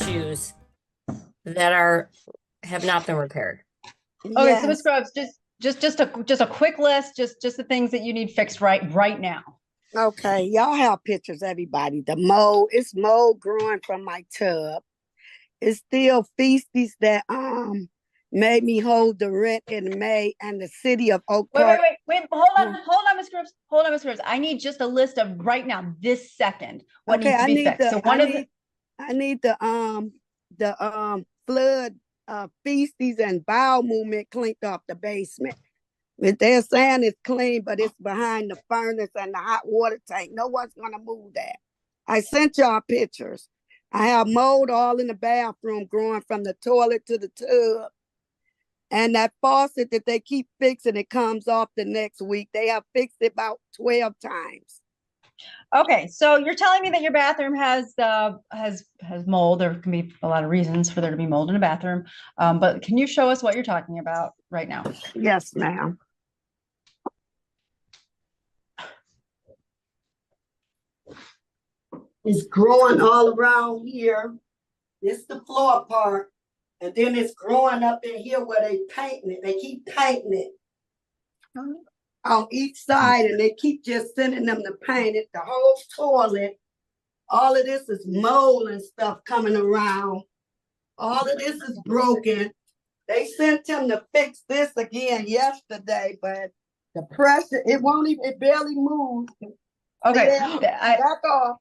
issues that have not been repaired. Okay, so Yes. Ms. Groves, just a quick list, just the things that you need fixed right now. Okay, y'all have pictures, everybody. The mold, it's mold growing from my tub. It's still feces that made me hold the rent in May, and the city of Oak Park. Wait, hold on, Ms. Groves. Hold on, Ms. Groves. I need just a list of right now, this second, what needs to be fixed. So I need the flood feces and bowel movement cleaned off the basement. They're saying it's clean, but it's behind the furnace and the hot water tank. No one's gonna move that. I sent y'all pictures. I have mold all in the bathroom growing from the toilet to the tub. And that faucet that they keep fixing, it comes off the next week. They have fixed it about 12 times. Okay, so you're telling me that your bathroom has mold. There can be a lot of reasons for there to be mold in a bathroom. But can you show us what you're talking about right now? Yes, ma'am. It's growing all around here. This is the floor part. And then it's growing up in here where they painting it. They keep painting it on each side, and they keep just sending them to paint it. The whole toilet. All of this is mold and stuff coming around. All of this is broken. They sent him to fix this again yesterday, but the pressure, it barely moves. Okay, back off.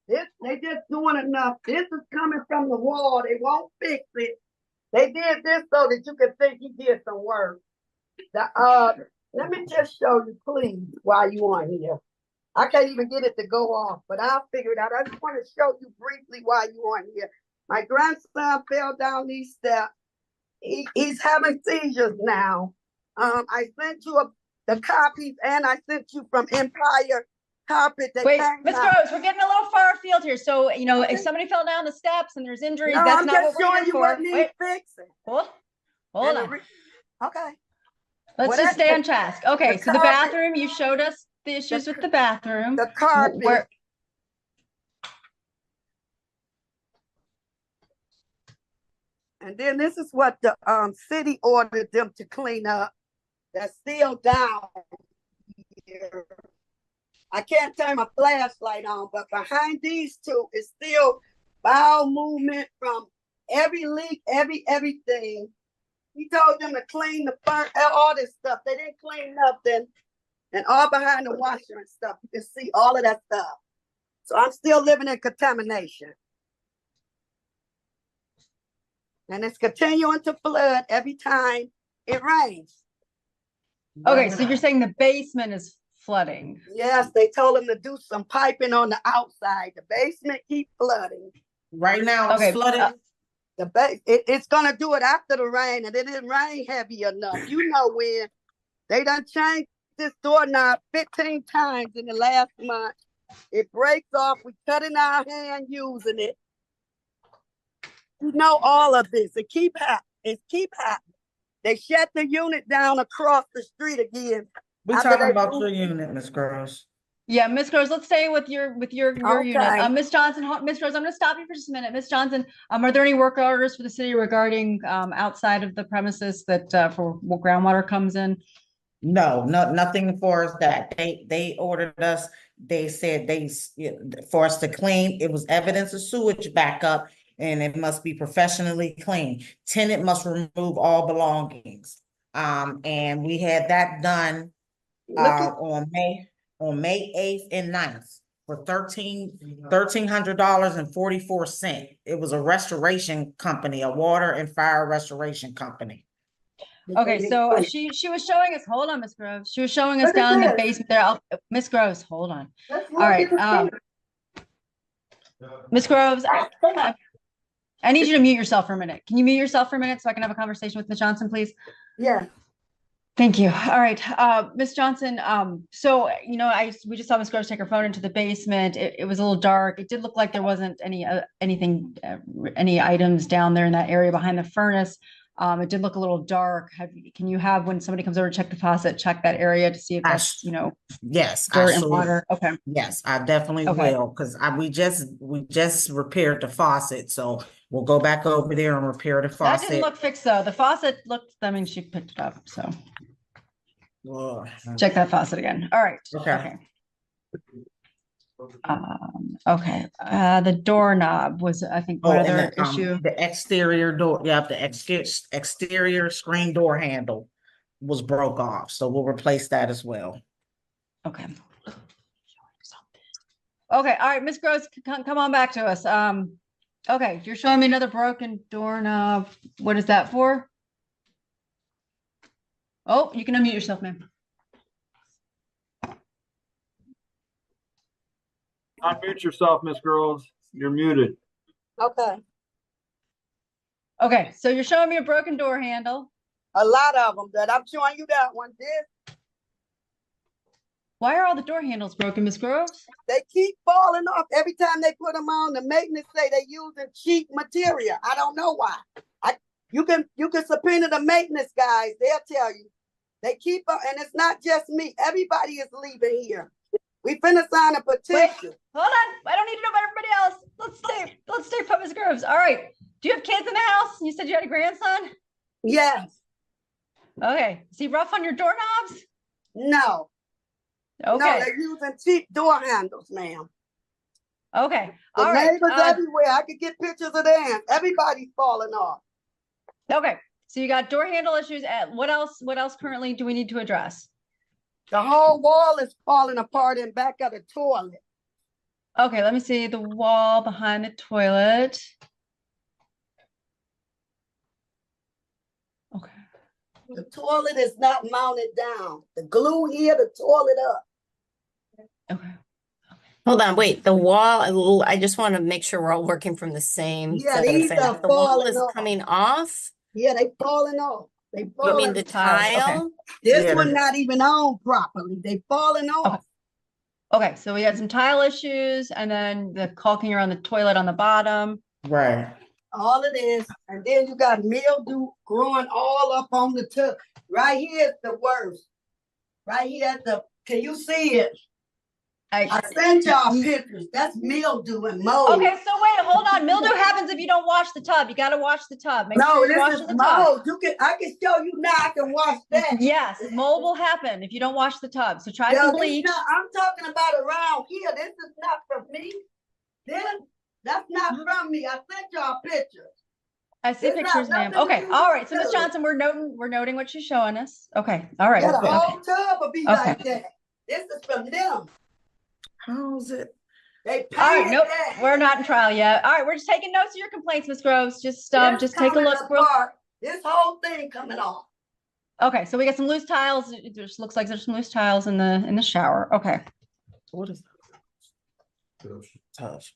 They just doing enough. This is coming from the wall. They won't fix it. They did this so that you could think he did some work. Let me just show you, please, while you on here. I can't even get it to go off, but I'll figure it out. I just want to show you briefly while you on here. My grandson fell down these steps. He's having seizures now. I sent you the copies, and I sent you from Empire Carpet. Wait, Ms. Groves, we're getting a little far afield here. So, if somebody fell down the steps and there's injuries, no, that's I'm not just what we're showing here you for. what needs fixing. Hold on. Okay. Let's just stay on task. Okay, so the bathroom, you showed us the issues with the bathroom. The carpet. And then this is what the city ordered them to clean up. That's still down here. I can't turn my flashlight on, but behind these two is still bowel movement from every leak, everything. He told them to clean all this stuff. They didn't clean nothing. And all behind the washer and stuff, you can see all of that stuff. So I'm still living in contamination. And it's continuing to flood every time it rains. Okay, so you're saying the basement is flooding? Yes, they told them to do some piping on the outside. The basement keep flooding. Right now it's flooding. It's gonna do it after the rain, and it didn't rain heavy enough. You know when they done changed this doorknob 15 times in the last month. It breaks off. We cut in our hand using it. You know all of this. It keep happening. They shut the unit down across the street again. We're talking about your unit, Ms. Groves. Yeah, Ms. Groves, let's stay with your unit. Ms. Johnson, Ms. Groves, I'm going to stop you for just a minute. Ms. Johnson, are there any work orders for the city regarding outside of the premises that for groundwater comes in? No, nothing for us that they ordered us. They said for us to clean. It was evidence of sewage backup, and it must be professionally clean. Tenant must remove all belongings. And we had that done on May 8th and 9th for $1,300.44. It was a restoration company, a water and fire restoration company. Okay, so she was showing us, hold on, Ms. Groves. She was showing us down in the basement there. Ms. Groves, hold on. All right. Ms. Groves, I need you to mute yourself for a minute. Can you mute yourself for a minute so I can have a conversation with Ms. Johnson, please? Yeah. Thank you. All right, Ms. Johnson. So we just saw Ms. Groves take her phone into the basement. It was a little dark. It did look like there wasn't any items down there in that area behind the furnace. It did look a little dark. Can you have, when somebody comes over to check the faucet, check that area to see if that's yes, dirt and water? Okay. Yes, I definitely will, because we just repaired the faucet, so We'll go back over there and repair the That didn't faucet. look fixed though. The faucet looked, I mean, she picked it up, so Ugh. check that faucet again. All right. Okay. Okay. The doorknob was, I think, one Oh, and other the, issue. the exterior door, yeah, the exterior screen door handle was broke off, so we'll replace that as well. Okay. Okay, all right, Miss Gross, come on back to us. Okay, you're showing me another broken doorknob. What is that for? Oh, you can unmute yourself, ma'am. Unmute yourself, Miss Groves. You're muted. Okay. Okay, so you're showing me a broken door handle. A lot of them that I'm showing you that one. Why are all the door handles broken, Miss Groves? They keep falling off every time they put them on. The maintenance say they using cheap material. I don't know why. You can subpoena the maintenance guys. They'll tell you. They keep and it's not just me. Everybody is leaving here. We finna sign a petition. Hold on, I don't need to know about everybody else. Let's stay put Miss Groves. All right. Do you have kids in the house? You said you had a grandson? Yes. Okay. Is he rough on your doorknobs? No. Okay. No, they're using cheap door handles, ma'am. Okay. The All right. neighbors everywhere. I could get pictures of them. Everybody's falling off. Okay. So you got door handle issues. What else currently do we need to address? The whole wall is falling apart in back of the toilet. Okay, let me see the wall behind the toilet. Okay. The toilet is not mounted down. The glue here, the toilet up. Okay. Hold on, wait, the wall, I just want to make sure we're all working from the same. Yeah, set of these things. are The wall falling is off. coming off? Yeah, they falling off. They You falling mean the tiles, okay. tile? This Yeah. one not even on properly. They falling off. Okay, so we had some tile issues and then the caulking around the toilet on the bottom. Right. All of this. And then you got mildew growing all up on the tub. Right here is the worst. Right here at the, can you see it? I sent y'all pictures. That's mildew and mold. Okay, so wait, hold on. Mildew happens if you don't wash the tub. You got to wash the tub. Make No, sure you're this washing is the tub. mold. I can show you now. I can wash that. Yes, mold will happen if you don't wash the tub. So try No, some this bleach. I'm talking about around here. This is not from me. That's not from me. I sent y'all pictures. I see It's not pictures, ma'am. nothing to Okay, do all with right. So Miss tub. Johnson, we're noting what she's showing us. Okay, all right. Yeah, the Okay. whole tub will be Okay. like that. This is from them. How's it? They painted All right, nope, that. we're not in trial yet. All right, we're just taking notes of your complaints, Miss Groves. Just This take a coming look. apart. This whole thing coming off. Okay, so we got some loose tiles. It just looks like there's some loose tiles in the shower. Okay. What is that? Touch.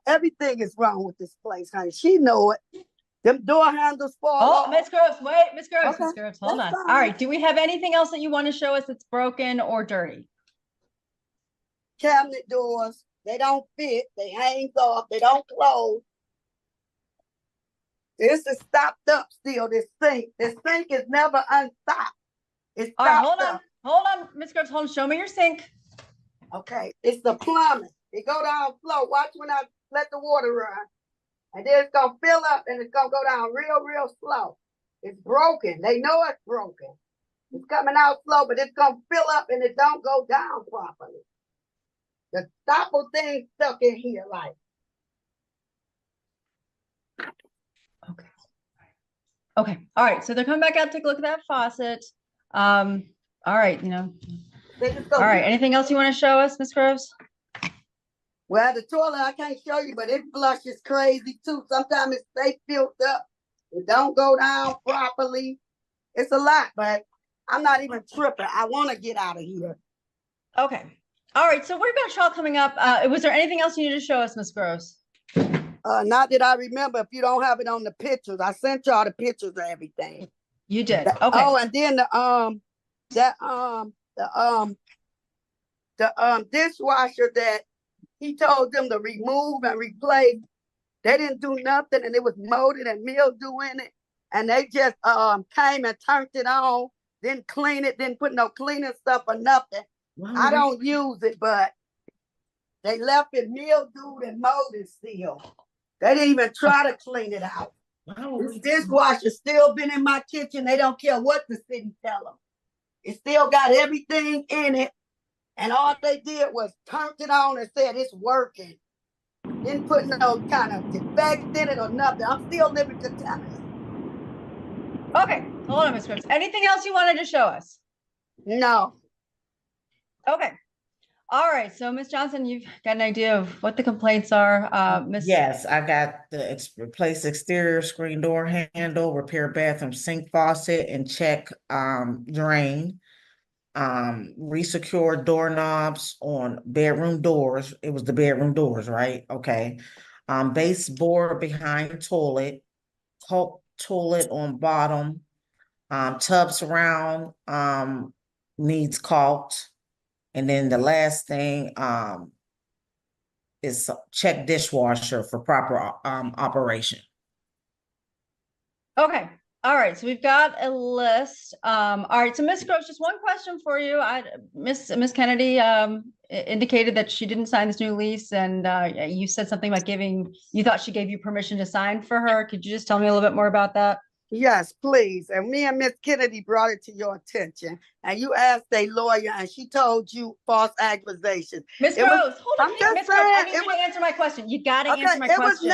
Everything is wrong with this place, honey. She know it. Them door handles fall Oh, off. Miss Groves, wait, Miss Groves, Okay, Miss Groves, hold on. that's All fine. right, do we have anything else that you want to show us that's broken or dirty? Cabinet doors, they don't fit. They hang off. They don't close. This is stopped up still. This sink is never unstopped. It's All right, stopped hold up. on, Miss Groves, hold on. Show me your sink. Okay, it's the plumbing. It go down slow. Watch when I let the water run. And then it's gonna fill up and it's gonna go down real slow. It's broken. They know it's broken. It's coming out slow, but it's gonna fill up and it don't go down properly. The stopper thing stuck in here like. Okay, all right, so they're coming back out to take a look at that faucet. All right, They just go, all right, anything else you want to show us, Miss Groves? well, the toilet I can't show you, but it flushes crazy too. Sometimes it stays filled up. It don't go down properly. It's a lot, but I'm not even tripping. I want to get out of here. Okay, all right, so we've got trial coming up. Was there anything else you need to show us, Miss Groves? Not that I remember. If you don't have it on the pictures, I sent y'all the pictures of everything. You did, okay. Oh, and then the dishwasher that he told them to remove and replace, they didn't do nothing, and it was molded and mildew in it, and they just came and turned it on, didn't clean it, didn't put no cleaning stuff or nothing. I don't use it, but They left it mildewed and molded still. They didn't even try to clean it out. This dishwasher still been in my kitchen. They don't care what the city tell them. It still got everything in it. And all they did was turned it on and said it's working. Didn't put no kind of defect in it or nothing. I'm still living to tenants. Okay, hold on, Ms. Groves. Anything else you wanted to show us? No. Okay. All right. So, Ms. Johnson, you've got an idea of what the complaints are. Ms. Yes, I got the replace exterior screen door handle, repair bathroom sink faucet, and check drain. Resecure doorknobs on bedroom doors. It was the bedroom doors, right? Okay. Baseboard behind toilet, caulk toilet on bottom, tub surround needs caulked. And then the last thing is check dishwasher for proper operation. Okay. All right. So we've got a list. All right. So Ms. Groves, just one question for you. Miss Kennedy indicated that she didn't sign this new lease, and you said something about you thought she gave you permission to sign for her. Could you just tell me a little bit more about that? Yes, please. And me and Miss Kennedy brought it to your attention. And you asked a lawyer and she told you false accusations. Ms. Groves, hold on. I'm just Ms. Groves, I saying, need you to answer my question. You got to answer my question.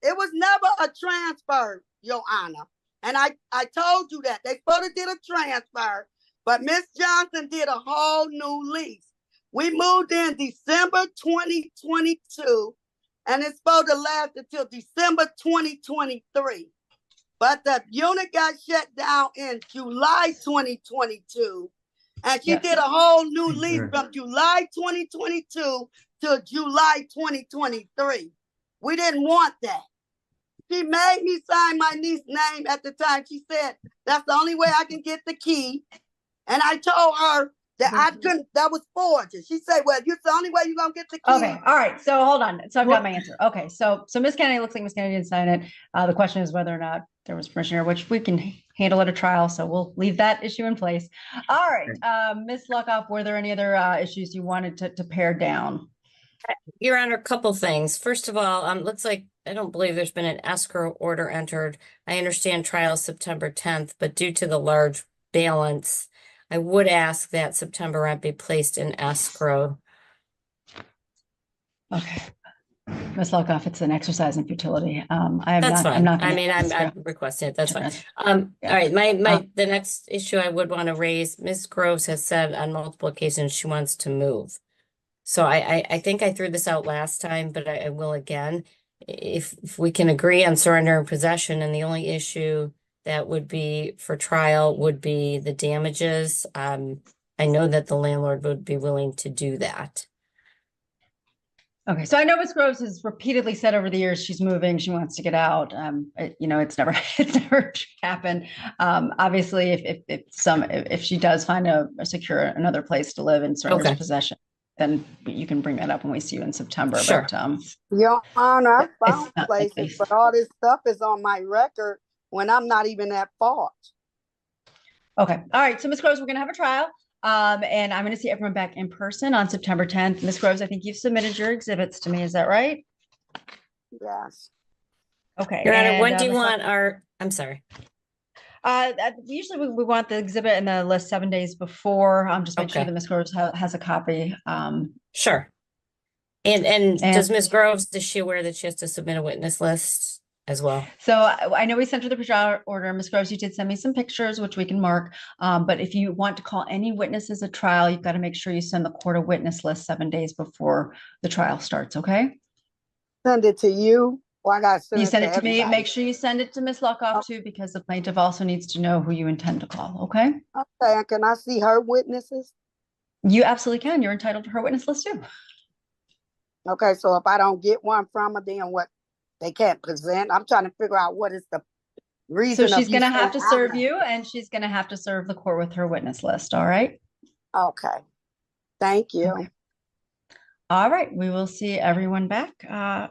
It was never a transfer, Your Honor. And I told you that. They supposed to did a transfer, but Miss Johnson did a whole new lease. We moved in December 2022, and it's supposed to last until December 2023. But the unit got shut down in July 2022, and she did a whole new lease from July 2022 to July 2023. We didn't want that. She made me sign my niece's name at the time. She said, that's the only way I can get the key. And I told her that I couldn't, that was forged. She said, well, it's the only way you're going to get the key. Okay. All right. So hold on. So I've got my answer. Okay. So Ms. Kennedy, looks like Ms. Kennedy didn't sign it. The question is whether or not there was permission here, which we can handle at a trial. So we'll leave that issue in place. All right. Ms. Luckoff, were there any other issues you wanted to pare down? Your Honor, a couple things. First of all, looks like I don't believe there's been an escrow order entered. I understand trial September 10th, but due to the large balance, I would ask that September rent be placed in escrow. Okay. Ms. Luckoff, it's an exercise in futility. That's fine. I'm I'm requesting it. That's fine. All right. The next issue I would want to raise, Ms. Groves has said on multiple occasions she wants to move. So I think I threw this out last time, but I will again. If we can agree on surrender and possession, and the only issue that would be for trial would be the damages. I know that the landlord would be willing to do that. Okay, so I know Ms. Groves has repeatedly said over the years she's moving, she wants to get out. It's never happened. Obviously, if she does find a secure another place to live and surrender possession, then you can bring that up when we see you in September. Sure. But, Your Honor, I found places, but all this stuff is on my record when I'm not even at fault. Okay. All right. So Ms. Groves, we're going to have a trial. And I'm going to see everyone back in person on September 10th. Ms. Groves, I think you've submitted your exhibits to me. Is that right? Yes. Okay. Your Honor, when do you want I'm sorry. Usually we want the exhibit in the list 7 days before. Just make sure that Ms. Groves has a copy. Sure. And does Ms. Groves, is she aware that she has to submit a witness list as well? So I know we sent her the pretrial order. Ms. Groves, you did send me some pictures, which we can mark. But if you want to call any witnesses at trial, you've got to make sure you send the court a witness list 7 days before the trial starts. Okay. Send it to you. Or I got to send it to me. Make sure you send it to Ms. Luckoff too, because the plaintiff also needs to know who you intend to call. Okay. Okay. And can I see her witnesses? You absolutely can. You're entitled to her witness list too. Okay. So if I don't get one from her, then what? They can't present. I'm trying to figure out what is the reason. So she's going to have to serve you, and she's going to have to serve the court with her witness list. All right. Okay. Thank you. Okay. All right. We will see everyone back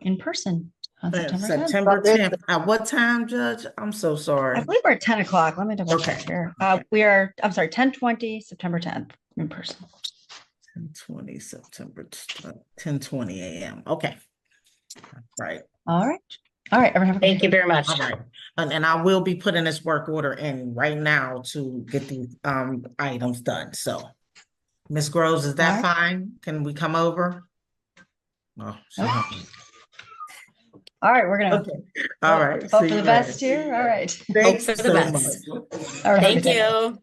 in person on September 10th. At what time, Judge? I'm so sorry. I believe we're at 10 o'clock. Let me double check here. We are, I'm sorry, 10:20, September 10th in person. 20 September 10:20 a.m. Okay. Right. All right. All right. Everyone have a good Thank you very much. All right. And I will be putting this work order in right now to get these items done. So Ms. Groves, is that All right. fine? Can we come over? Oh, All right. We're gonna okay. All right. hope See for you the later. best here. All right. Thanks for the so best. much. All right. Thank you.